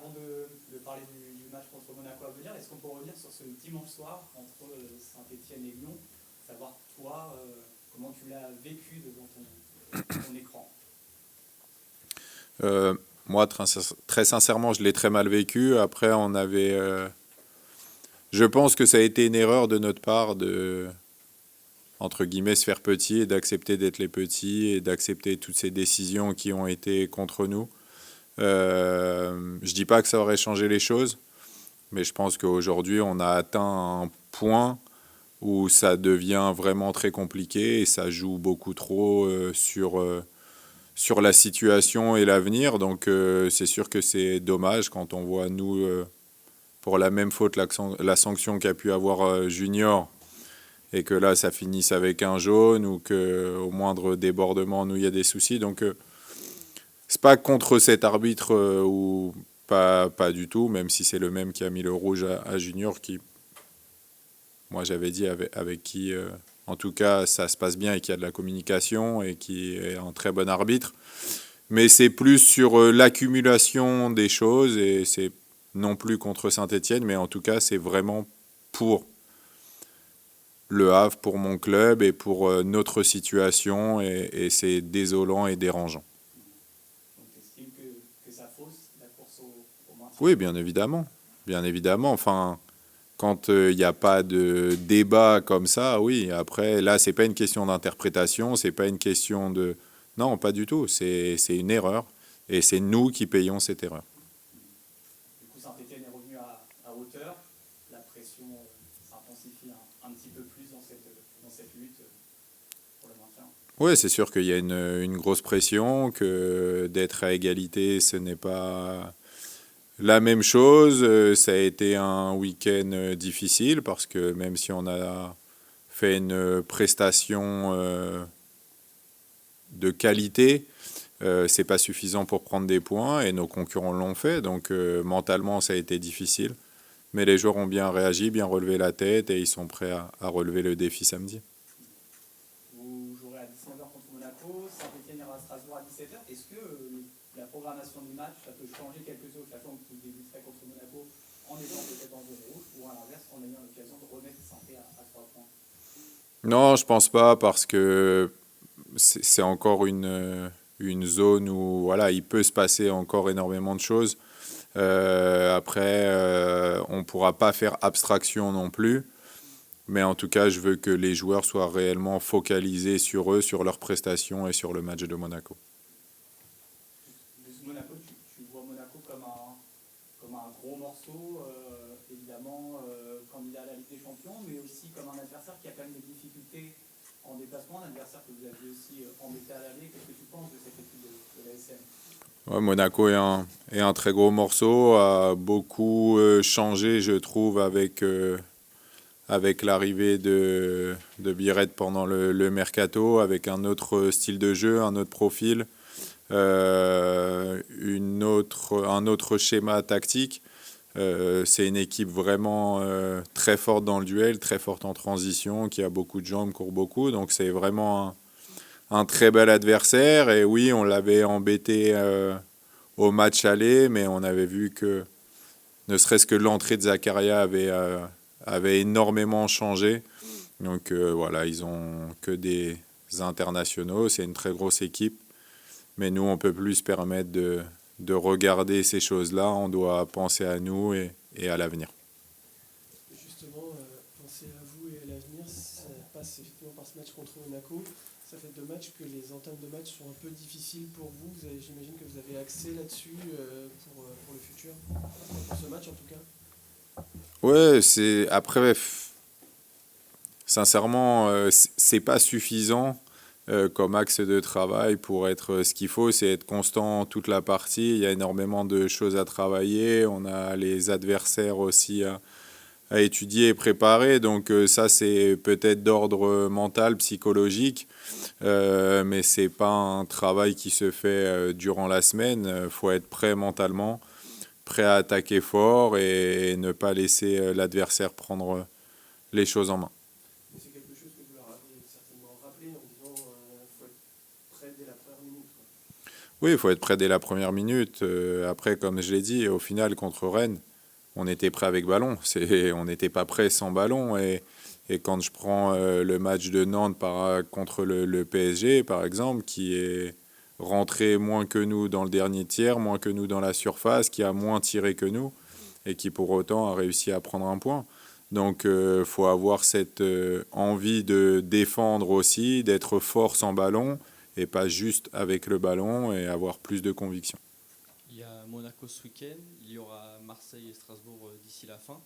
avant de parler du match contre Monaco à venir, est-ce qu'on peut revenir sur ce dimanche soir entre Saint-Etienne et Lyon, savoir toi, comment tu l'as vécu devant ton écran? Moi, très sincèrement, je l'ai très mal vécu. Après, je pense que ça a été une erreur de notre part de, entre guillemets, se faire petit et d'accepter d'être les petits et d'accepter toutes ces décisions qui ont été contre nous. Je dis pas que ça aurait changé les choses, mais je pense qu'aujourd'hui, on a atteint un point où ça devient vraiment très compliqué et ça joue beaucoup trop sur la situation et l'avenir. Donc c'est sûr que c'est dommage quand on voit nous, pour la même faute, la sanction qu'a pu avoir Junior, et que là ça finisse avec un jaune ou qu'au moindre débordement, nous, il y a des soucis. Donc c'est pas contre cet arbitre ou pas du tout, même si c'est le même qui a mis le rouge à Junior, qui, moi j'avais dit, avec qui en tout cas ça se passe bien et qui a de la communication et qui est un très bon arbitre. Mais c'est plus sur l'accumulation des choses et c'est non plus contre Saint-Etienne, mais en tout cas c'est vraiment pour le Havre, pour mon club et pour notre situation, et c'est désolant et dérangeant. Donc tu estimes que ça fausse la course au maintien? Oui, bien évidemment. Bien évidemment. Enfin, quand il n'y a pas de débat comme ça, oui. Après, là, c'est pas une question d'interprétation, c'est pas une question de... Non, pas du tout. C'est une erreur. Et c'est nous qui payons cette erreur. Du coup, Saint-Etienne est revenu à hauteur. La pression s'intensifie un petit peu plus dans cette lutte pour le maintien. Oui, c'est sûr qu'il y a une grosse pression, que d'être à égalité, ce n'est pas la même chose. Ça a été un week-end difficile parce que même si on a fait une prestation de qualité, c'est pas suffisant pour prendre des points et nos concurrents l'ont fait. Donc mentalement, ça a été difficile. Mais les joueurs ont bien réagi, bien relevé la tête et ils sont prêts à relever le défi samedi. Vous jouerez à 19h contre Monaco, Saint-Etienne ira à Strasbourg à 17h. Est-ce que la programmation du match, ça peut changer quelque chose, sachant que vous débuterez contre Monaco en étant peut-être en zone rouge, ou à l'inverse, en ayant l'occasion de remettre Saint-Etienne à 3 points? Non, je pense pas parce que c'est encore une zone où voilà, il peut se passer encore énormément de choses. Après, on ne pourra pas faire abstraction non plus. Mais en tout cas, je veux que les joueurs soient réellement focalisés sur eux, sur leurs prestations et sur le match de Monaco. Monaco, tu vois Monaco comme un gros morceau, évidemment, candidat à la Ligue des Champions, mais aussi comme un adversaire qui a quand même des difficultés en déplacement, un adversaire que vous aviez aussi embêté à l'aller. Qu'est-ce que tu penses de cette équipe de l'ASM? Ouais, Monaco est un très gros morceau, a beaucoup changé, je trouve, avec l'arrivée de Biret pendant le mercato, avec un autre style de jeu, un autre profil, un autre schéma tactique. C'est une équipe vraiment très forte dans le duel, très forte en transition, qui a beaucoup de jambes, court beaucoup. Donc c'est vraiment un très bel adversaire. Et oui, on l'avait embêté au match aller, mais on avait vu que ne serait-ce que l'entrée de Zakaria avait énormément changé. Donc voilà, ils ont que des internationaux, c'est une très grosse équipe. Mais nous, on peut plus se permettre de regarder ces choses-là. On doit penser à nous et à l'avenir. Justement, penser à vous et à l'avenir, ça passe effectivement par ce match contre Monaco. Ça fait 2 matchs que les entames de match sont un peu difficiles pour vous. J'imagine que vous avez axé là-dessus pour le futur, pour ce match en tout cas. Ouais, c'est après, sincèrement, c'est pas suffisant comme axe de travail pour être ce qu'il faut. C'est être constant toute la partie. Il y a énormément de choses à travailler. On a les adversaires aussi à étudier et préparer. Donc ça, c'est peut-être d'ordre mental, psychologique, mais c'est pas un travail qui se fait durant la semaine. Faut être prêt mentalement, prêt à attaquer fort et ne pas laisser l'adversaire prendre les choses en main. Mais c'est quelque chose que vous leur avez certainement rappelé en disant qu'il faut être prêt dès la première minute, quoi. Oui, il faut être prêt dès la première minute. Après, comme je l'ai dit, au final, contre Rennes, on était prêt avec ballon. On n'était pas prêt sans ballon. Et quand je prends le match de Nantes contre le PSG, par exemple, qui est rentré moins que nous dans le dernier tiers, moins que nous dans la surface, qui a moins tiré que nous, et qui pour autant a réussi à prendre un point. Donc il faut avoir cette envie de défendre aussi, d'être fort sans ballon, et pas juste avec le ballon, et avoir plus de conviction. Il y a Monaco ce week-end, il y aura Marseille et Strasbourg d'ici la fin.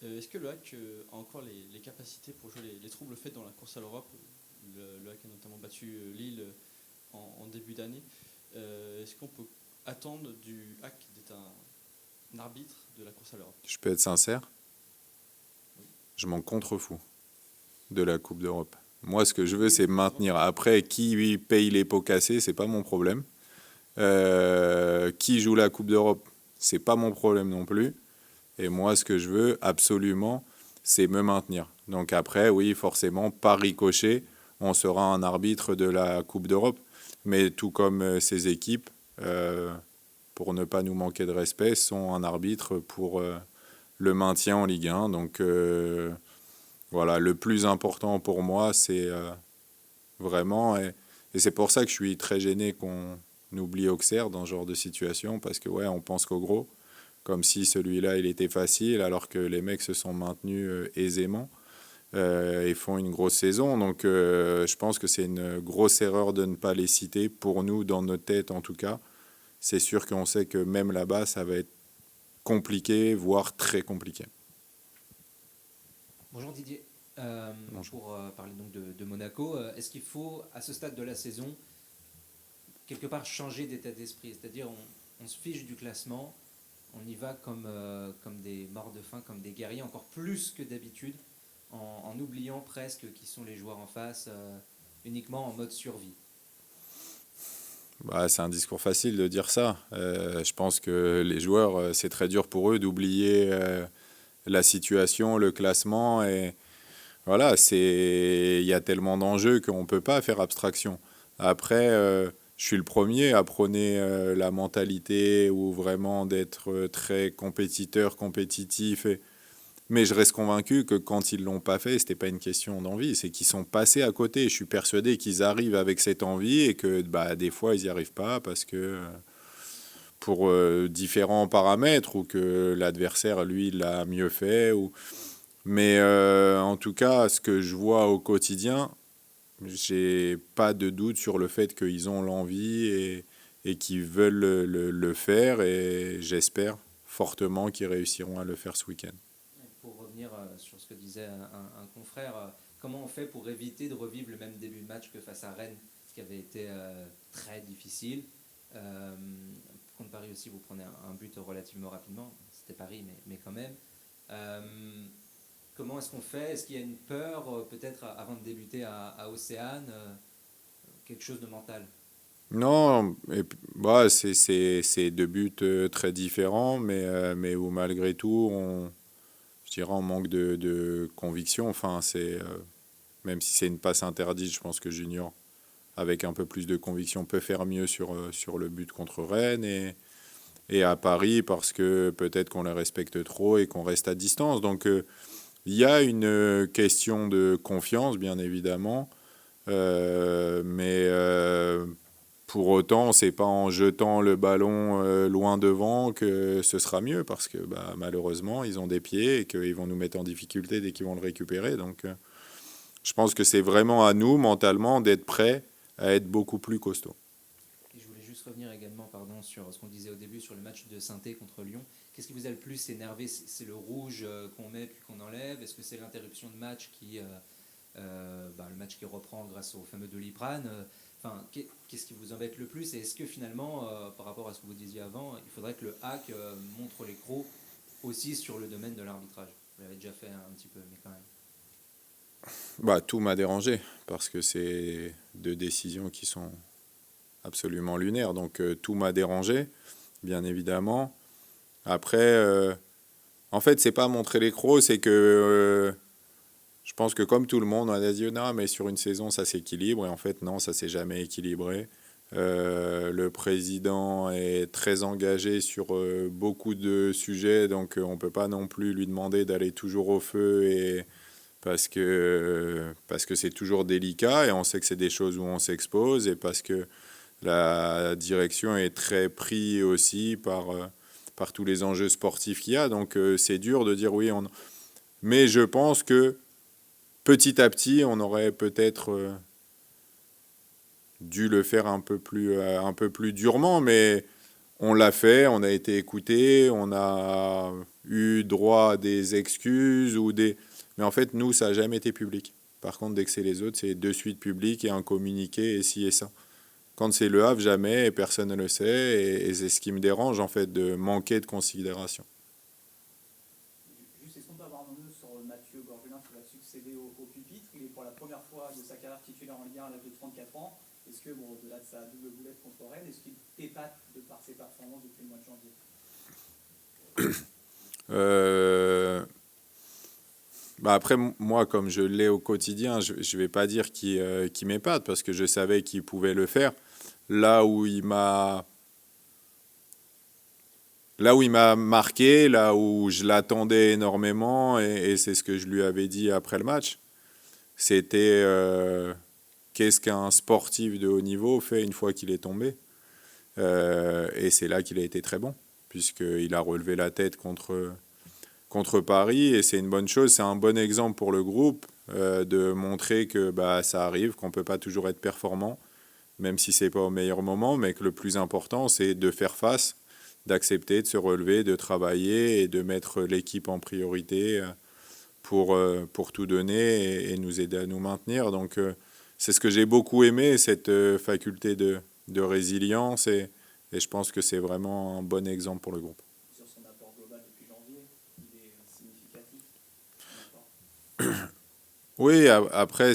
Est-ce que le HAC a encore les capacités pour jouer les troubles faits dans la course à l'Europe? Le HAC a notamment battu Lille en début d'année. Est-ce qu'on peut attendre du HAC d'être un arbitre de la course à l'Europe? Je peux être sincère, je m'en contrefous de la Coupe d'Europe. Moi, ce que je veux, c'est maintenir. Après, qui paye les pots cassés, c'est pas mon problème. Qui joue la Coupe d'Europe, c'est pas mon problème non plus. Et moi, ce que je veux absolument, c'est me maintenir. Donc après, oui, forcément, par ricochet, on sera un arbitre de la Coupe d'Europe. Mais tout comme ces équipes, pour ne pas nous manquer de respect, sont un arbitre pour le maintien en Ligue 1. Donc voilà, le plus important pour moi, c'est vraiment... Et c'est pour ça que je suis très gêné qu'on oublie Auxerre dans ce genre de situation, parce que ouais, on pense qu'au gros, comme si celui-là, il était facile, alors que les mecs se sont maintenus aisément et font une grosse saison. Donc je pense que c'est une grosse erreur de ne pas les citer, pour nous, dans notre tête en tout cas. C'est sûr qu'on sait que même là-bas, ça va être compliqué, voire très compliqué. Bonjour Didier. Bonjour. Pour parler donc de Monaco, est-ce qu'il faut, à ce stade de la saison, quelque part changer d'état d'esprit? C'est-à-dire, on se fiche du classement, on y va comme des morts de faim, comme des guerriers, encore plus que d'habitude, en oubliant presque qui sont les joueurs en face, uniquement en mode survie. Bah, c'est un discours facile de dire ça. Je pense que les joueurs, c'est très dur pour eux d'oublier la situation, le classement. Et voilà, il y a tellement d'enjeux qu'on ne peut pas faire abstraction. Après, je suis le premier à prôner la mentalité ou vraiment d'être très compétiteur, compétitif. Mais je reste convaincu que quand ils ne l'ont pas fait, ce n'était pas une question d'envie, c'est qu'ils sont passés à côté. Je suis persuadé qu'ils arrivent avec cette envie et que des fois, ils n'y arrivent pas parce que pour différents paramètres ou que l'adversaire, lui, l'a mieux fait. Mais en tout cas, ce que je vois au quotidien, j'ai pas de doute sur le fait qu'ils ont l'envie et qu'ils veulent le faire, et j'espère fortement qu'ils réussiront à le faire ce week-end. Pour revenir sur ce que disait un confrère, comment on fait pour éviter de revivre le même début de match que face à Rennes, ce qui avait été très difficile. Contre Paris aussi, vous prenez un but relativement rapidement. C'était Paris, mais quand même. Comment est-ce qu'on fait? Est-ce qu'il y a une peur, peut-être, avant de débuter à Océane, quelque chose de mental? Non, c'est deux buts très différents, mais où malgré tout, je dirais, on manque de conviction. Enfin, même si c'est une passe interdite, je pense que Junior, avec un peu plus de conviction, peut faire mieux sur le but contre Rennes et à Paris, parce que peut-être qu'on les respecte trop et qu'on reste à distance. Donc, il y a une question de confiance, bien évidemment, mais pour autant, c'est pas en jetant le ballon loin devant que ce sera mieux, parce que malheureusement, ils ont des pieds et qu'ils vont nous mettre en difficulté dès qu'ils vont le récupérer. Donc, je pense que c'est vraiment à nous, mentalement, d'être prêts à être beaucoup plus costauds. Et je voulais juste revenir également sur ce qu'on disait au début sur le match de Saint-Étienne contre Lyon. Qu'est-ce qui vous a le plus énervé? C'est le rouge qu'on met puis qu'on enlève? Est-ce que c'est l'interruption de match le match qui reprend grâce au fameux Doliprane? Enfin, qu'est-ce qui vous embête le plus? Et est-ce que finalement, par rapport à ce que vous disiez avant, il faudrait que le HAC montre les crocs aussi sur le domaine de l'arbitrage? Vous l'avez déjà fait un petit peu, mais quand même. Tout m'a dérangé, parce que c'est deux décisions qui sont absolument lunaires. Donc tout m'a dérangé, bien évidemment. Après, en fait, c'est pas montrer les crocs, c'est que je pense que comme tout le monde, on a dit non, mais sur une saison, ça s'équilibre. Et en fait, non, ça s'est jamais équilibré. Le président est très engagé sur beaucoup de sujets, donc on ne peut pas non plus lui demander d'aller toujours au feu parce que c'est toujours délicat et on sait que c'est des choses où on s'expose et parce que la direction est très prise aussi par tous les enjeux sportifs qu'il y a. Donc c'est dur de dire oui. Mais je pense que petit à petit, on aurait peut-être dû le faire un peu plus durement, mais on l'a fait, on a été écouté, on a eu droit à des excuses Mais en fait, nous, ça n'a jamais été public. Par contre, dès que c'est les autres, c'est de suite public et un communiqué et ci et ça. Quand c'est le Havre, jamais, et personne ne le sait, et c'est ce qui me dérange, en fait, de manquer de considération. Juste, est-ce qu'on peut avoir un mot sur Mathieu Gorgelin qui va succéder au pupitre? Il est pour la première fois de sa carrière titulaire en Ligue 1 à l'âge de 34 ans. Est-ce que, au-delà de sa double boulette contre Rennes, est-ce qu'il t'épate de par ses performances depuis le mois de janvier? Après, moi, comme je l'ai au quotidien, je ne vais pas dire qu'il m'épate, parce que je savais qu'il pouvait le faire. Là où il m'a marqué, là où je l'attendais énormément, et c'est ce que je lui avais dit après le match, c'était qu'est-ce qu'un sportif de haut niveau fait une fois qu'il est tombé. Et c'est là qu'il a été très bon, puisqu'il a relevé la tête contre Paris, et c'est une bonne chose, c'est un bon exemple pour le groupe de montrer que ça arrive, qu'on ne peut pas toujours être performant, même si ce n'est pas au meilleur moment, mais que le plus important, c'est de faire face, d'accepter, de se relever, de travailler et de mettre l'équipe en priorité pour tout donner et nous aider à nous maintenir. Donc c'est ce que j'ai beaucoup aimé, cette faculté de résilience, et je pense que c'est vraiment un bon exemple pour le groupe. Sur son apport global depuis janvier, il est significatif. Oui, après,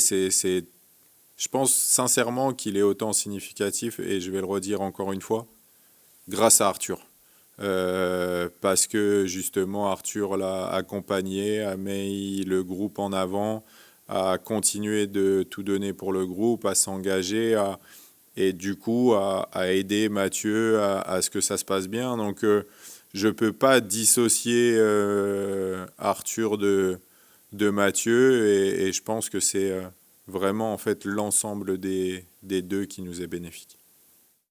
je pense sincèrement qu'il est autant significatif, et je vais le redire encore une fois, grâce à Arthur. Parce que justement Arthur l'a accompagné, a mis le groupe en avant, a continué de tout donner pour le groupe, à s'engager, et du coup à aider Mathieu à ce que ça se passe bien. Donc je ne peux pas dissocier Arthur de Mathieu, et je pense que c'est vraiment en fait l'ensemble des deux qui nous est bénéfique.